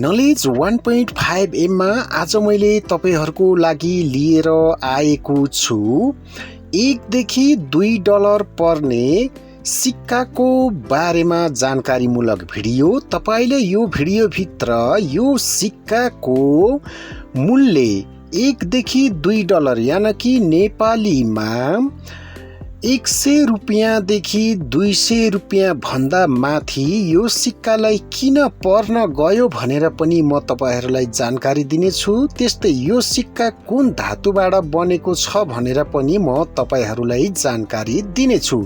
Knowledge 1.5 एममा आज मैले तपाईहरुको लागि लिएर आएको छु। 1 देखि 2 डलर पर्ने सिक्काको बारेमा जानकारीमूलक भिडियो। तपाईले यो भिडियो भित्र यो सिक्काको मूल्य 1 देखि 2 डलर यानी कि नेपालीमा 100 रुपैयाँदेखि 200 रुपैयाँ भन्दा माथि यो सिक्कालाई किन पर्न गयो भनेर पनि म तपाईहरुलाई जानकारी दिनेछु। त्यस्तै यो सिक्का कुन धातुबाट बनेको छ भनेर पनि म तपाईहरुलाई जानकारी दिनेछु।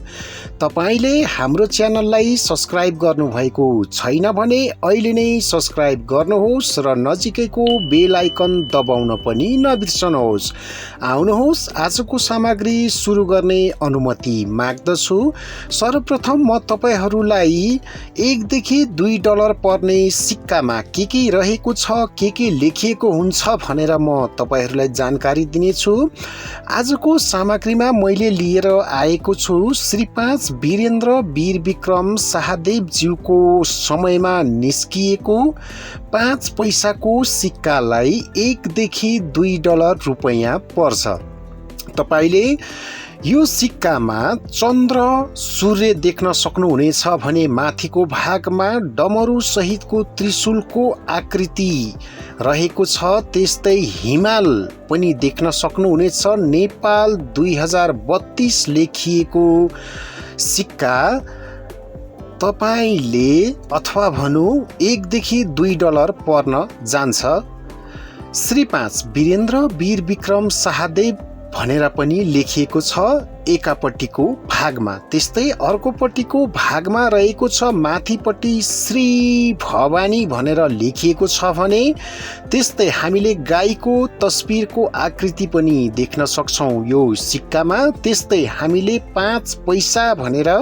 तपाईले हाम्रो च्यानललाई सब्स्क्राइब गर्नुभएको छैन भने अहिले नै सब्स्क्राइब गर्नुहोस् र नजिकैको बेल आइकन दबाउन पनि नबिर्सनुहोस्। आउनुहोस् आजको सामग्री सुरु गर्ने अनुमति माग्दछु। सर्वप्रथम म तपाईहरुलाई 1 देखि 2 डलर पर्ने सिक्कामा के रहेको छ, के लेखिएको हुन्छ भनेर म तपाईहरुलाई जानकारी दिनेछु। आजको सामग्रीमा मैले लिएर आएको छु श्री 5 वीरेन्द्र वीर विक्रम शाहदेव ज्यूको समयमा निस्किएको 5 पैसाको सिक्कालाई 1 देखि 2 डलर रुपैयाँ पर्छ। तपाईले यो सिक्कामा चन्द्र सूर्य देख्न सक्नुहुनेछ भने माथिको भागमा डमरू सहितको त्रिशूलको आकृति रहेको छ। त्यस्तै हिमाल पनि देख्न सक्नुहुनेछ। नेपाल 2032 लेखिएको सिक्का तपाईले अथवा भनौं 1 देखि 2 डलर पर्न जान्छ। श्री 5 वीरेन्द्र वीर विक्रम शाहदेव भनेर पनि लेखिएको छ एकापट्टिको भागमा। त्यस्तै अर्कोपट्टिको भागमा रहेको छ माथिपट्टि श्री भवानी भनेर लेखिएको छ भने त्यस्तै हामीले गाईको तस्बिरको आकृति पनि देख्न सक्छौं यो सिक्कामा। त्यस्तै हामीले 5 पैसा भनेर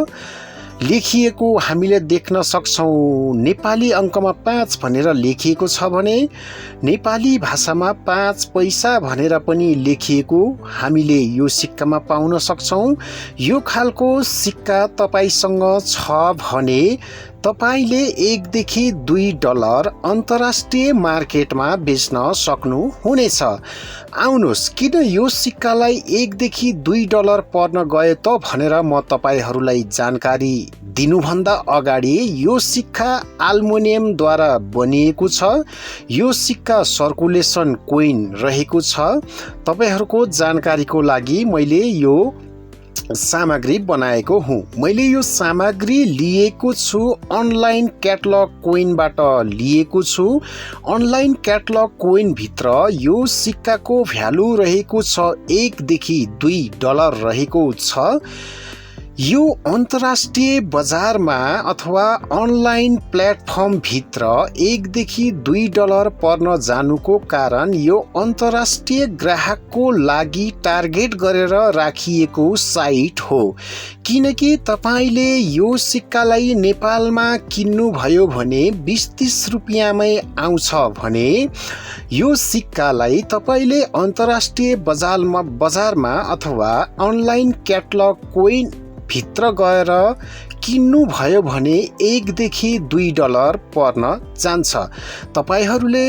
लेखिएको हामीले देख्न सक्छौं। नेपाली अंकमा 5 भनेर लेखिएको छ भने नेपाली भाषामा 5 पैसा भनेर पनि लेखिएको हामीले यो सिक्कामा पाउन सक्छौं। यो खालको सिक्का तपाईसँग छ भने तपाईले 1 देखि 2 डलर अन्तर्राष्ट्रिय मार्केटमा बेच्न सक्नुहुनेछ। आउनुहोस् किन यो सिक्कालाई 1 देखि 2 डलर पर्न गयो त भनेर म तपाईहरुलाई जानकारी दिनुभन्दा अगाडि यो सिक्का एल्युमिनियमद्वारा बनिएको छ। यो सिक्का सर्कुलेसन कोइन रहेको छ। तपाईहरुको जानकारीको लागि मैले यो सामग्री बनाएको हुँ। मैले यो सामग्री लिएको छु अनलाइन क्याटलग कोइनबाट लिएको छु। अनलाइन क्याटलग कोइन भित्र यो सिक्काको भ्यालु रहेको छ 1 देखि 2 डलर रहेको छ। यो अन्तर्राष्ट्रिय बजारमा अथवा अनलाइन प्लेटफर्म भित्र 1 देखि 2 डलर पर्न जानुको कारण यो अन्तर्राष्ट्रिय ग्राहकको लागि टार्गेट गरेर राखिएको साइट हो। किनकि तपाईले यो सिक्कालाई नेपालमा किन्नु भयो भने 20-30 रुपैयाँमै आउँछ भने यो सिक्कालाई तपाईले अन्तर्राष्ट्रिय बजारमा अथवा अनलाइन क्याटलग कोइन भित्र गएर किन्नु भयो भने 1 देखि 2 डलर पर्न जान्छ। तपाईहरुले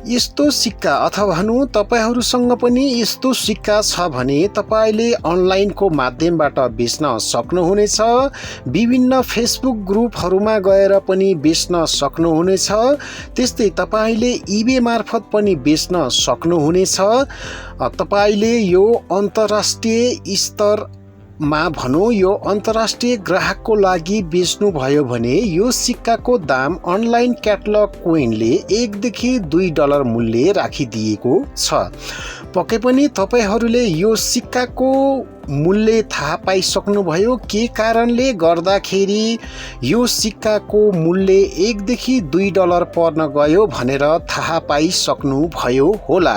यस्तो सिक्का अथवा भनौं तपाईहरुसँग पनि यस्तो सिक्का छ भने तपाईले अनलाइनको माध्यमबाट बेच्न सक्नुहुनेछ। विभिन्न फेसबुक ग्रुपहरुमा गएर पनि बेच्न सक्नुहुनेछ। त्यस्तै तपाईले इबे मार्फत पनि बेच्न सक्नुहुनेछ। तपाईले यो अन्तर्राष्ट्रिय स्तरमा भनौं यो अन्तर्राष्ट्रिय ग्राहकको लागि बेच्नु भयो भने यो सिक्काको दाम अनलाइन क्याटलग कोइनले 1 देखि 2 डलर मूल्य राखिदिएको छ। पक्कै पनि तपाईहरुले यो सिक्काको मूल्य थाहा पाइसक्नुभयो के कारणले गर्दाखेरि यो सिक्काको मूल्य 1 देखि 2 डलर पर्न गयो भनेर थाहा पाइसक्नु भयो होला।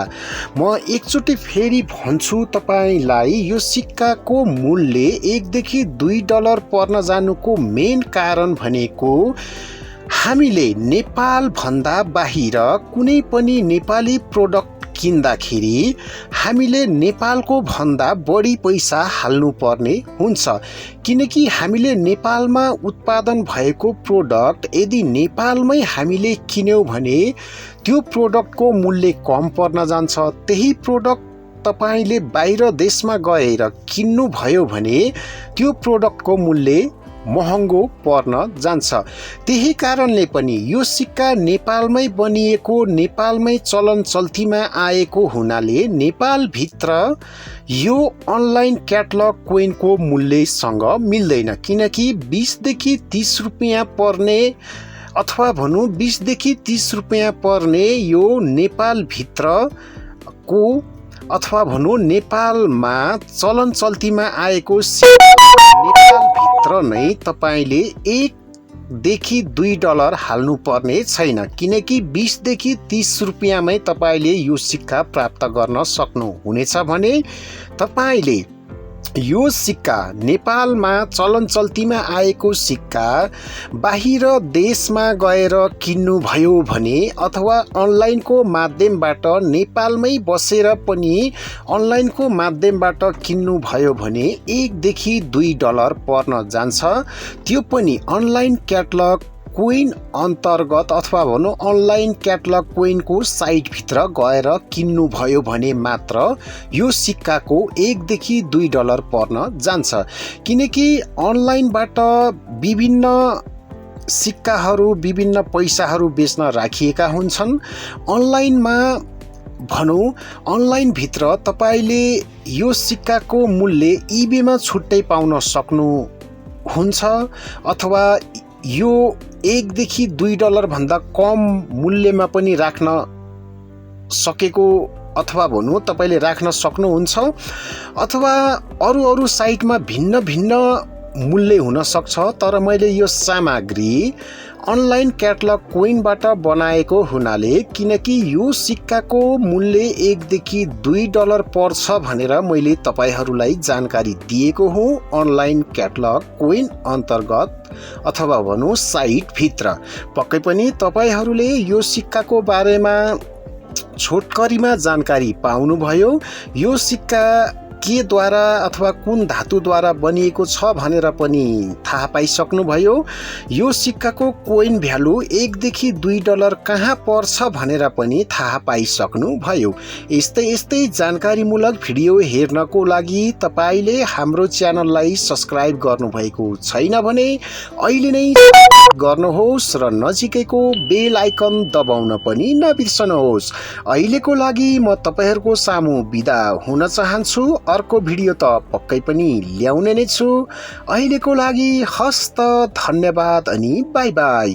म एकचोटि फेरि भन्छु तपाईलाई यो सिक्काको मूल्य 1 देखि 2 डलर पर्न जानुको मेन कारण भनेको हामीले नेपाल भन्दा बाहिर कुनै पनि नेपाली प्रोडक्ट किन्दाखेरि हामीले नेपालको भन्दा बढी पैसा हाल्नु पर्ने हुन्छ, किनकि हामीले नेपालमा उत्पादन भएको प्रोडक्ट यदि नेपालमै हामीले किन्यौँ भने त्यो प्रोडक्टको मूल्य कम पर्न जान्छ। त्यही प्रोडक्ट तपाईले बाहिर देशमा गएर किन्नु भयो भने त्यो प्रोडक्टको मूल्य महँगो पर्न जान्छ। त्यही कारणले पनि यो सिक्का नेपालमै बनिएको, नेपालमै चलन चल्तीमा आएको हुनाले नेपालभित्र यो अनलाइन क्याटलग कोइनको मूल्यसँग मिल्दैन, किनकि 20 देखि 30 रुपियाँ पर्ने अथवा भनौँ 20 देखि 30 रुपियाँ पर्ने यो नेपालभित्रको अथवा भनौँ नेपालमा चलन चल्तीमा आएको नेपालभित्र नै तपाईले 1 देखि 2 डलर हाल्नुपर्ने छैन, किनकि 20 देखि 30 रुपियाँमै तपाईले यो सिक्का प्राप्त गर्न सक्नुहुनेछ भने तपाईले यो सिक्का नेपालमा चलन चल्तीमा आएको सिक्का बाहिर देशमा गएर किन्नुभयो भने अथवा अनलाइनको माध्यमबाट नेपालमै बसेर पनि अनलाइनको माध्यमबाट किन्नुभयो भने 1 देखि 2 डलर पर्न जान्छ। त्यो पनि अनलाइन क्याटलग कोइन अन्तर्गत अथवा भनौँ अनलाइन क्याटलग कोइनको साइटभित्र गएर किन्नुभयो भने मात्र यो सिक्काको 1 देखि 2 डलर पर्न जान्छ, किनकि अनलाइनबाट विभिन्न सिक्काहरू विभिन्न पैसाहरू बेच्न राखिएका हुन्छन्। अनलाइनमा भनौँ अनलाइनभित्र तपाईले यो सिक्काको मूल्य इबेमा छुट्टै पाउन सक्नुहुन्छ अथवा यो 1 देखि 2 डलर भन्दा कम मूल्यमा पनि राख्न सकेको अथवा भनौँ तपाईले राख्न सक्नुहुन्छ, अथवा अरू साइटमा भिन्न भिन्न मूल्य हुन सक्छ। तर मैले यो सामग्री अनलाइन क्याटलग कोइनबाट बनाएको हुनाले, किनकि यो सिक्काको मूल्य 1 देखि 2 डलर पर्छ भनेर मैले तपाईहरूलाई जानकारी दिएको हुँ अनलाइन क्याटलग कोइन अन्तर्गत अथवा भनौँ साइटभित्र। पक्कै पनि तपाईहरूले यो सिक्काको बारेमा छोटकरीमा जानकारी पाउनुभयो। यो सिक्का के द्वारा अथवा कुन धातुद्वारा बनिएको छ भनेर पनि थाहा पाइसक्नुभयो। यो सिक्काको कोइन भ्यालु 1 देखि 2 डलर कहाँ पर्छ भनेर पनि थाहा पाइसक्नुभयो। यस्तै जानकारीमूलक भिडियो हेर्नको लागि तपाईले हाम्रो च्यानललाई सब्स्क्राइब गर्नुभएको छैन भने अहिले नै गर्नुहोस् र नजिकैको बेल आइकन दबाउन पनि नबिर्सनुहोस्। अहिलेको लागि म तपाईहरूको सामु बिदा हुन चाहन्छु। अर्को भिडियो त पक्कै पनि ल्याउने नै छु। अहिलेको लागि हस्त धन्यवाद अनि बाई बाई।